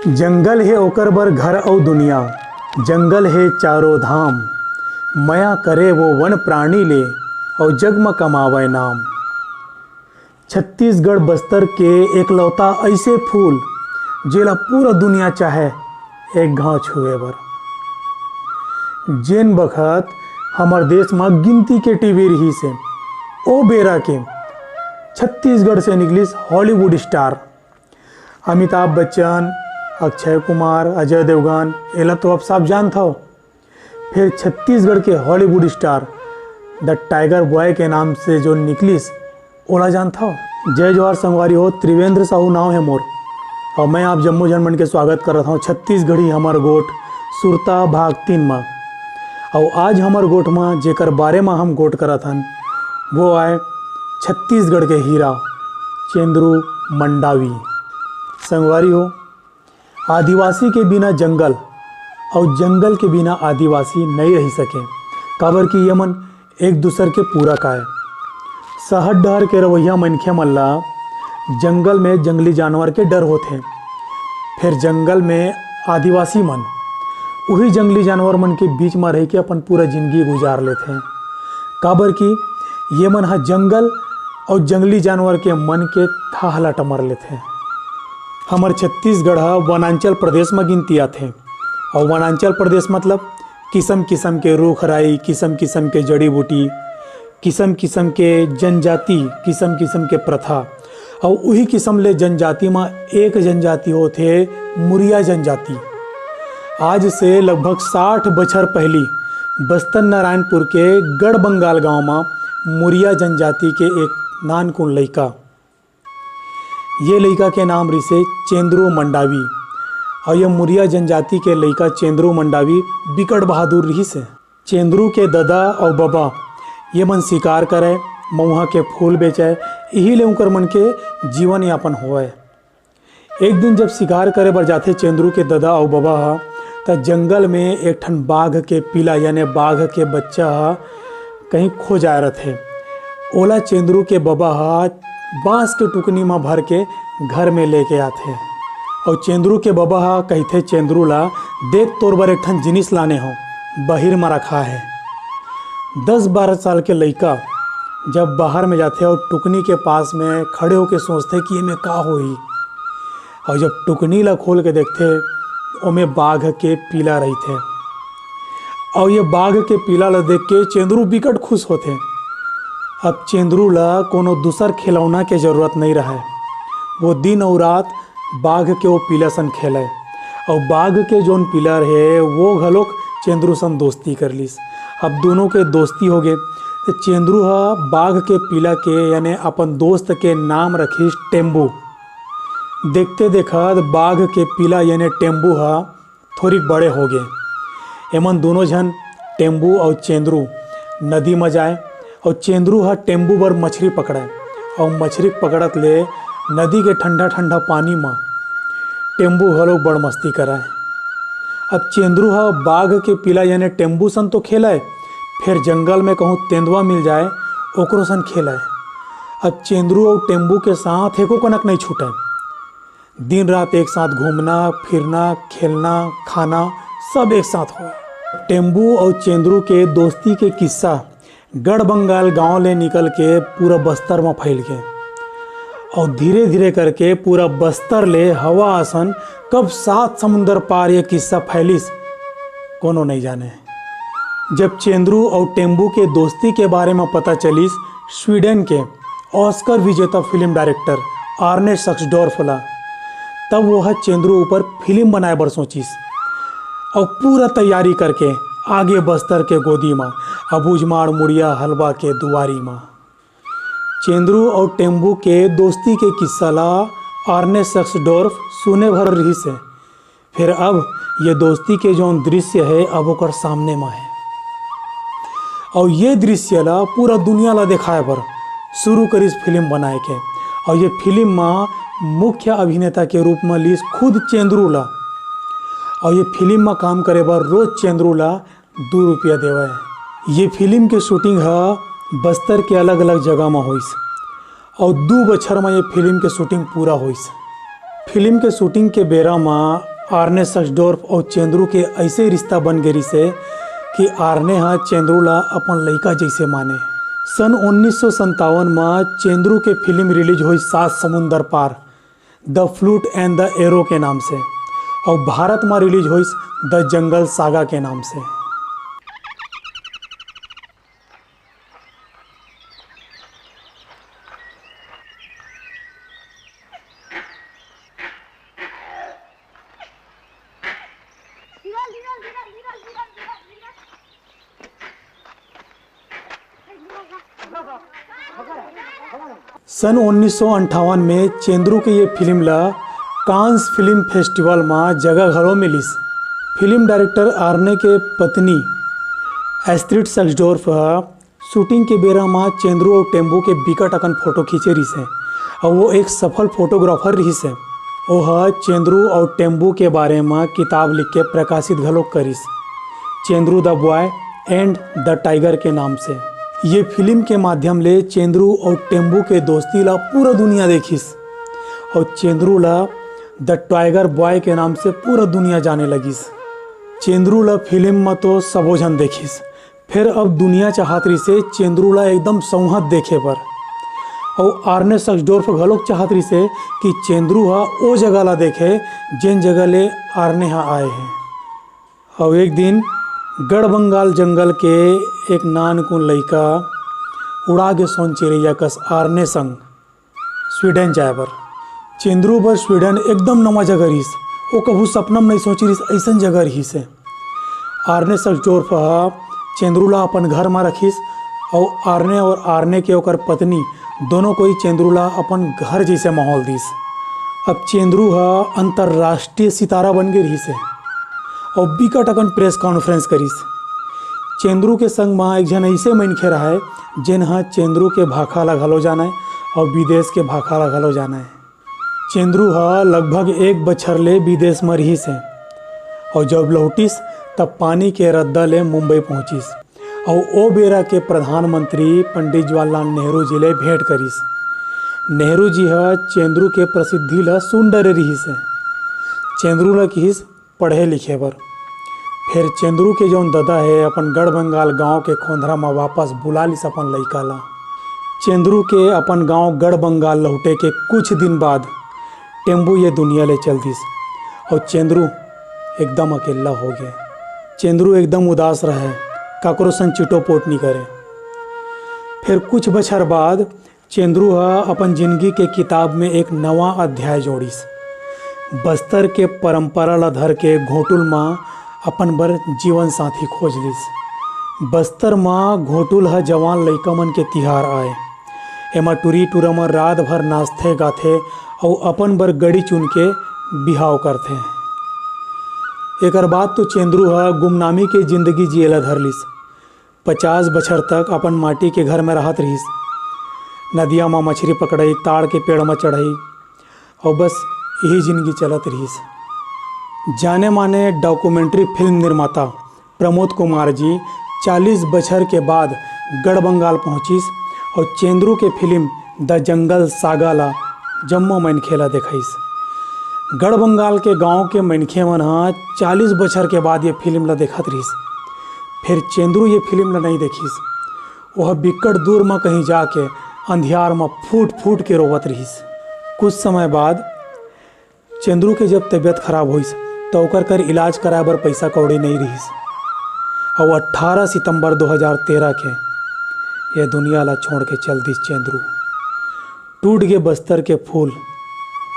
जंगल है ओकर बर घर और दुनिया, जंगल है चारों धाम। मया करे वो वन प्राणी ले और जग में कमावे नाम। छत्तीसगढ़ बस्तर के एकलौता ऐसे फूल जेला पूरा दुनिया चाहे एक घाव छुए बर। जेन बखत हमार देश में गिनती के टीवी रही से ओ बेरा के छत्तीसगढ़ से निकलिस हॉलीवुड स्टार अमिताभ बच्चन, अक्षय कुमार, अजय देवगन, एला तो अब सब जानता हो। फिर छत्तीसगढ़ के Hollywood star the tiger boy के नाम से जो निकलिस ओला जानता हो। जय जवाहर संगवारी हो, त्रिवेंद्र साहू नाम है मोर और मैं आप जम्मू जनमन के स्वागत कर रहा हूँ छत्तीसगढ़ी हमार गोठ सुरता भाग 3 में। और आज हमार गोठ में जेकर बारे में हम गोठ करत हन वो आए छत्तीसगढ़ के हीरा चेंद्रू मंडावी। संगवारी हो, आदिवासी के बिना जंगल और जंगल के बिना आदिवासी नहीं रह सके, काबर कि ये मन एक दूसर के पूरक आए। शहर डहर के रवैया मनखे मन ला जंगल में जंगली जानवर के डर होते, फिर जंगल में आदिवासी मन वही जंगली जानवर मन के बीच में रह के अपन पूरा जिंदगी गुजार लेते हैं, काबर कि ये मन हा जंगल और जंगली जानवर के मन के थाहला टमर लेते हैं। हमार छत्तीसगढ़ वनांचल प्रदेश में गिनती आते और वनांचल प्रदेश मतलब किस्म किस्म के रूख राई, किस्म किस्म के जड़ी बूटी, किस्म किस्म के जनजाति, किस्म किस्म के प्रथा और वही किस्म ले जनजाति में एक जनजाति होते मुरिया जनजाति। आज से लगभग 60 बछर पहली बस्तर नारायणपुर के गढ़ बंगाल गांव में मुरिया जनजाति के एक नानकुन लड़का, ये लड़का के नाम रिसे चेंद्रू मंडावी। और ये मुरिया जनजाति के लड़का चेंद्रू मंडावी बिकट बहादुर रही से। चेंद्रू के दादा और बाबा ये मन शिकार करे, महुआ के फूल बेचे, यही ले उनकर मन के जीवन यापन होए। एक दिन जब शिकार करे बर जाते चेंद्रू के दादा और बाबा तो जंगल में एक ठन बाघ के पीला यानी बाघ के बच्चा कहीं खो जा रहे थे। ओला चेंद्रू के बाबा बांस के टुकनी में भर के घर में लेके आते और चेंद्रू के बाबा कहते चेंद्रू ला देख तोर बर एक ठन जिनिस लाने हो, बाहिर में रखा है। 10-12 साल के लड़का जब बाहर में जाते और टुकनी के पास में खड़े होके सोचते कि ये में का होई, और जब टुकनी ला खोल के देखते ओमें बाघ के पीला रही थे। और ये बाघ के पीला ला देख के चेंद्रू बिकट खुश होते। अब चेंद्रू ला कोनो दूसर खिलौना के जरूरत नहीं रहा है, वो दिन और रात बाघ के वो पीला सन खेले और बाघ के जोन पिलर है वो घलोक चेंद्रू सन दोस्ती कर लीस। अब दोनों के दोस्ती हो गए तो चेंद्रू बाघ के पीला के यानी अपन दोस्त के नाम रखीस टेम्बू। देखते देखत बाघ के पीला यानी टेम्बू थोड़ी बड़े हो गए। एमन दोनों जन टेम्बू और चेंद्रू नदी में जाए और चेंद्रू टेम्बू बर मछली पकड़े और मछली पकड़त ले नदी के ठंडा ठंडा पानी में टेम्बू घलोक बड़ मस्ती कराए। अब चेंद्रू बाघ के पीला यानी टेम्बू सन तो खेलाए, फिर जंगल में कहूँ तेंदुआ मिल जाए ओकरो सन खेलाए। अब चेंद्रू और टेम्बू के साथ एको कनक नहीं छूटे, दिन रात एक साथ घूमना फिरना खेलना खाना सब एक साथ हो। टेम्बू और चेंद्रू के दोस्ती के किस्सा गढ़ बंगाल गांव ले निकल के पूरा बस्तर में फैल गए और धीरे धीरे करके पूरा बस्तर ले हवा आसन कब 7 समुंदर पार ये किस्सा फैलिस कोनो नहीं जाने। जब चेंद्रू और टेम्बू के दोस्ती के बारे में पता चलिस स्वीडन के ऑस्कर विजेता फिल्म डायरेक्टर आर्ने सक्सडोर्फ ला, तब वह चेंद्रू ऊपर फिल्म बनाए बर सोचिस और पूरा तैयारी करके आगे बस्तर के गोदी में अबूझमाड़ मुड़िया हलवा के दुआरी में। चेंद्रू और टेम्बू के दोस्ती के किस्सा ला आर्ने सक्सडोर्फ सुने भर रही से। फिर अब ये दोस्ती के जो दृश्य है अब ओकर सामने में है और ये दृश्य ला पूरा दुनिया ला दिखाए पर शुरू करिस फिल्म बनाए के। और ये फिल्म में मुख्य अभिनेता के रूप में लीस खुद चेंद्रू ला और ये फिल्म में काम करे बर रोज चेंद्रू ला 2 रुपया देवे। ये फिल्म के शूटिंग बस्तर के अलग अलग जगह में होइस और 2 बछर में ये फिल्म के शूटिंग पूरा होइस। फिल्म के शूटिंग के बेरा में आर्ने सक्सडोर्फ और चेंद्रू के ऐसे रिश्ता बन गई से कि आर्ने हाँ चेंद्रू ला अपन लड़का जैसे माने। सन 1957 में चेंद्रू के फिल्म रिलीज हुई 7 Samundar Paar, the flute and the arrow के नाम से, और भारत में रिलीज हुई द जंगल सागा के नाम से। सन 1958 में चेंद्रू के ये फिल्म ला कांस फिल्म फेस्टिवल में जगह घरों मिलीस। फिल्म डायरेक्टर आर्ने के पत्नी एस्ट्रिड सक्सडोर्फ शूटिंग के बेरा में चेंद्रू और टेम्बू के बिकट अकन फोटो खींचे रही से, और वो एक सफल फोटोग्राफर रही से। वह चेंद्रू और टेम्बू के बारे में किताब लिख के प्रकाशित घलोक करीस, Chendru the boy and the tiger के नाम से। ये फिल्म के माध्यम ले चेंद्रू और टेम्बू के दोस्ती ला पूरा दुनिया देखिस, और चेंद्रू ला द टाइगर बॉय के नाम से पूरा दुनिया जाने लगिस। चेंद्रू ला फिल्म में तो सबो जन देखिस, फिर अब दुनिया चाहत रही से चेंद्रू ला एकदम संहत देखे पर। और आर्ने सक्सडोर्फ घलोक चाहत रही से कि चेंद्रू हा ओ जगह ला देखे जिन जगह ले आर्ने हा आए हैं। और एक दिन गढ़बंगाल जंगल के एक नानकुन लड़का उड़ा के सोन चिड़ैया कस आर्ने संग स्वीडन जाए बर। चेंद्रू बर स्वीडन एकदम नवा जगह रहीस, वो कभू सपना में नहीं सोची रहीस ऐसा जगह रही से। आर्ने सक्सडोर्फ चेंद्रू ला अपन घर में रखीस, और आर्ने के ओकर पत्नी दोनों कोई चेंद्रू ला अपन घर जैसे माहौल दीस। अब चेंद्रू अंतर्राष्ट्रीय सितारा बन गई रही से, और बिकट अकन प्रेस कॉन्फ्रेंस करीस। चेंद्रू के संग में एक जन ऐसे मनखे रहा है जिन चेंद्रू के भाखा ला घलो जाना है और विदेश के भाखा ला घलो जाना है। चेंद्रू लगभग 1 बछर ले विदेश में रहीस है, और जब लौटिस तब पानी के रद्दा ले मुंबई पहुँचिस, और ओ बेरा के प्रधानमंत्री पंडित जवाहरलाल नेहरू जी ले भेंट करीस। नेहरू जी चेंद्रू के प्रसिद्धि ला सुन डरे रहीस है। चेंद्रू ला किस पढ़े लिखे बर। फिर चेंद्रू के जौन दादा है अपन गढ़बंगाल गांव के खोंधरा में वापस बुला लिस अपन लड़का ला। चेंद्रू के अपन गांव गढ़बंगाल लौटे के कुछ दिन बाद टेम्बू ये दुनिया ले चल दिस, और चेंद्रू एकदम अकेला हो गए। चेंद्रू एकदम उदास रहे, काकरो संग चिटोपोट नहीं करे। फिर कुछ बछर बाद चेंद्रू अपन जिंदगी के किताब में एक नवा अध्याय जोड़िस। बस्तर के परंपरा ला धर के घोटुल माँ अपन बर जीवन साथी खोज लिस। बस्तर माँ घोटुल जवान लइका मन के तिहार आए, एमा टूरी टूरा में रात भर नाचते गाथे और अपन बर गड़ी चुन के बिहाव करथे। एकर बाद तो चेंद्रू गुमनामी के जिंदगी जिएला धर लिस। 50 बछर तक अपन माटी के घर में रहत रहीस। नदिया में मछली पकड़ई, ताड़ के पेड़ में चढ़ई, और बस यही जिंदगी चलत रहीस। जाने माने डॉक्यूमेंट्री फिल्म निर्माता प्रमोद कुमार जी 40 बछर के बाद गढ़बंगाल पहुँचिस, और चेंद्रू के फिल्म द जंगल सागा ला जम्मो मनखे ला देखइस। गढ़बंगाल के गांव के मनखे मन 40 बछर के बाद ये फिल्म ला देखत रहीस। फिर चेंद्रू ये फिल्म ला नहीं देखिस। वह बिकट दूर में कहीं जाके अंधियार में फूट फूट के रोवत रहीस। कुछ समय बाद चेंद्रू के जब तबीयत खराब हुई तो ओकर कर इलाज कराए बर पैसा कौड़ी नहीं रहीस, और 18 सितंबर 2013 के ये दुनिया ला छोड़ के चल दिस। चेंद्रू टूट गए बस्तर के फूल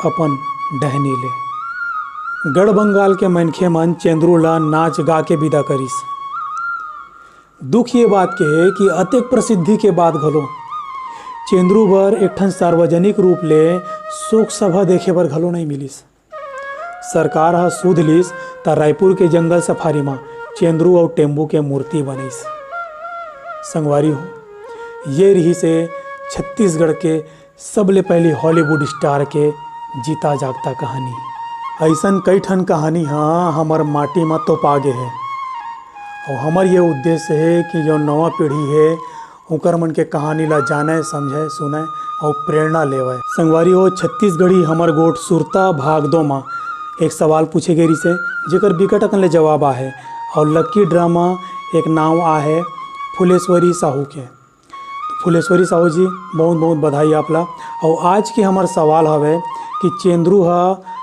अपन डहनी ले। गढ़बंगाल के मनखे मन चेंद्रू ला नाच गा के विदा करीस। दुख ये बात के है कि अतेक प्रसिद्धि के बाद घलो चेंद्रू बर एक ठन सार्वजनिक रूप ले शोक सभा देखे बर घलो नहीं मिलिस। सरकार सूद लिस त रायपुर के जंगल सफारी में चेंद्रू और टेम्बू के मूर्ति बनिस। संगवारी हो, ये रही से छत्तीसगढ़ के सबले पहली हॉलीवुड स्टार के जीता जागता कहानी। ऐसन कई ठन कहानी हमार माटी में तो पागे है, और हमार ये उद्देश्य है कि जो नवा पीढ़ी है उनकर मन के कहानी ला जाने, समझे, सुने और प्रेरणा लेवे। संगवारी हो, छत्तीसगढ़ी हमर गोट सुरता भाग दो माँ एक सवाल पूछे गए से जेकर बिकट अकन जवाब आहे और लक्की ड्रामा एक नाम आहे फुलेश्वरी साहू के। तो फुलेश्वरी साहू जी बहुत बहुत बधाई आपला। और आज के हमार सवाल हवे कि चेंद्रू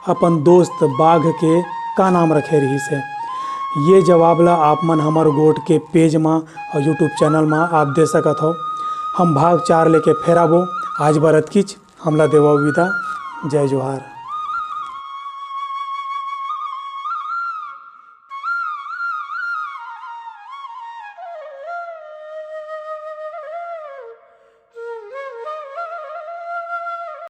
अपन दोस्त बाघ के का नाम रखे रही से। ये जवाब ला आप मन हमार गोट के पेज में और यूट्यूब चैनल में आप दे सकत हो। हम भाग 4 लेके फेर आबो। आज बरत किच हमला देवा विदा। जय जोहार।